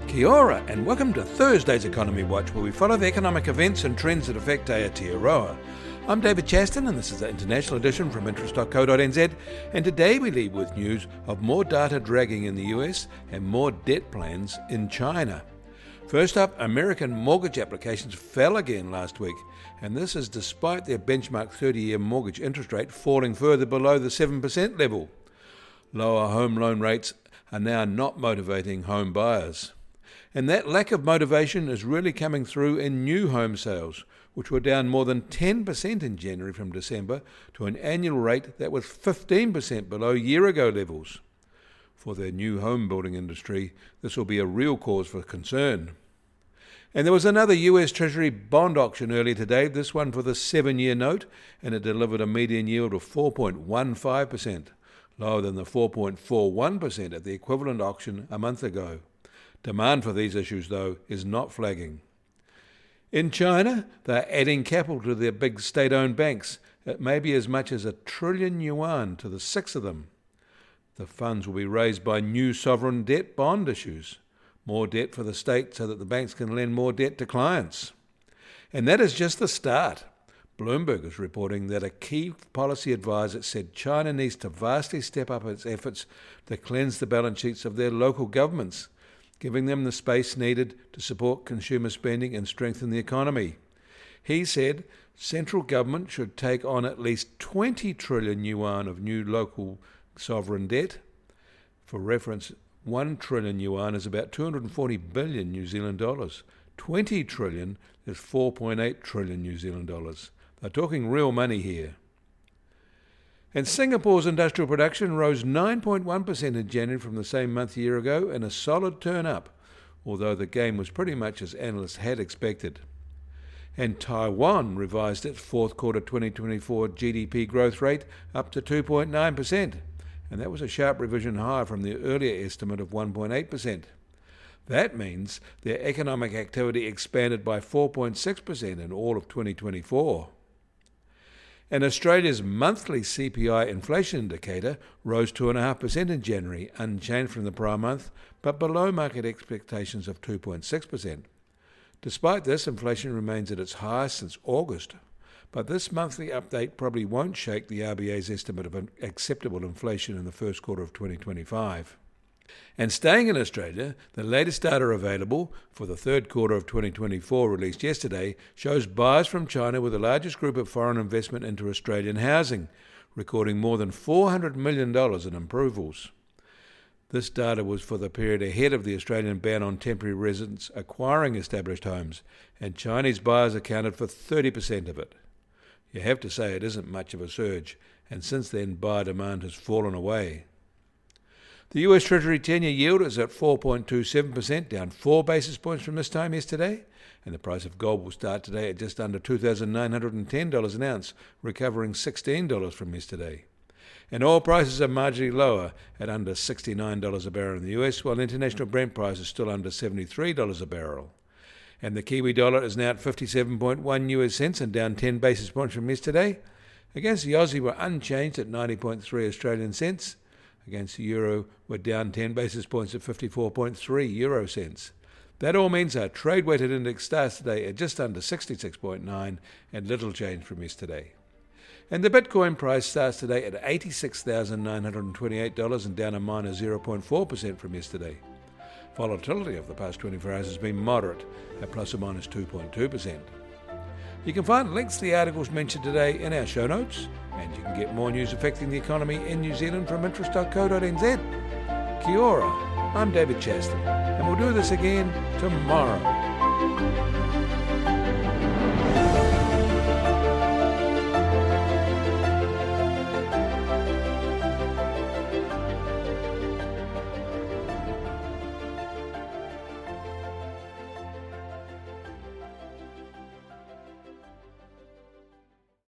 Kia ora, and welcome to Thursday's Economy Watch, where we follow the economic events and trends that affect Aotearoa. I'm David Chaston, and this is the international edition from interest.co.nz, and today we lead with news of more data dragging in the US and more debt plans in China. First up, American mortgage applications fell again last week, and this is despite their benchmark 30-year mortgage interest rate falling further below the 7% level. Lower home loan rates are now not motivating home buyers. And that lack of motivation is really coming through in new home sales, which were down more than 10% in January from December to an annual rate that was 15% below year-ago levels. For the new home building industry, this will be a real cause for concern. And there was another US Treasury bond auction earlier today, this one for the 7-year note, and it delivered a median yield of 4.15%, lower than the 4.41% at the equivalent auction a month ago. Demand for these issues, though, is not flagging. In China, they're adding capital to their big state-owned banks. It may be as much as $1 trillion to the 6 of them. The funds will be raised by new sovereign debt bond issues, more debt for the state so that the banks can lend more debt to clients. And that is just the start. Bloomberg is reporting that a key policy advisor said China needs to vastly step up its efforts to cleanse the balance sheets of their local governments, giving them the space needed to support consumer spending and strengthen the economy. He said central government should take on at least 20 trillion yuan of new local sovereign debt. For reference, 1 trillion yuan is about 240 billion New Zealand dollars. 20 trillion is 4.8 trillion New Zealand dollars. They're talking real money here. And Singapore's industrial production rose 9.1% in January from the same month a year ago, in a solid turn up, although the gain was pretty much as analysts had expected. And Taiwan revised its fourth quarter 2024 GDP growth rate up to 2.9%, and that was a sharp revision higher from the earlier estimate of 1.8%. That means their economic activity expanded by 4.6% in all of 2024. And Australia's monthly CPI inflation indicator rose 2.5% in January, unchanged from the prior month, but below market expectations of 2.6%. Despite this, inflation remains at its highest since August, but this monthly update probably won't shake the RBA's estimate of an acceptable inflation in the first quarter of 2025. And staying in Australia, the latest data available for the third quarter of 2024, released yesterday, shows buyers from China were the largest group of foreign investment into Australian housing, recording more than $400 million in approvals. This data was for the period ahead of the Australian ban on temporary residents acquiring established homes, and Chinese buyers accounted for 30% of it. You have to say it isn't much of a surge, and since then buyer demand has fallen away. The US Treasury 10-year yield is at 4.27%, down 4 basis points from this time yesterday, and the price of gold will start today at just under $2,910 an ounce, recovering $16 from yesterday. And oil prices are marginally lower at under $69 a barrel in the US, while international Brent price is still under $73 a barrel. And the Kiwi dollar is now at 57.1 US cents and down 10 basis points from yesterday. Against the Aussie, we're unchanged at 90.3 Australian cents. Against the euro, we're down 10 basis points at 54.3 euro cents. That all means our trade-weighted index starts today at just under 66.9 and little change from yesterday. And the Bitcoin price starts today at $86,928 and down a minus 0.4% from yesterday. Volatility of the past 24 hours has been moderate at plus or minus 2.2%. You can find links to the articles mentioned today in our show notes, and you can get more news affecting the economy in New Zealand from interest.co.nz. Kia ora, I'm David Chaston, and we'll do this again tomorrow.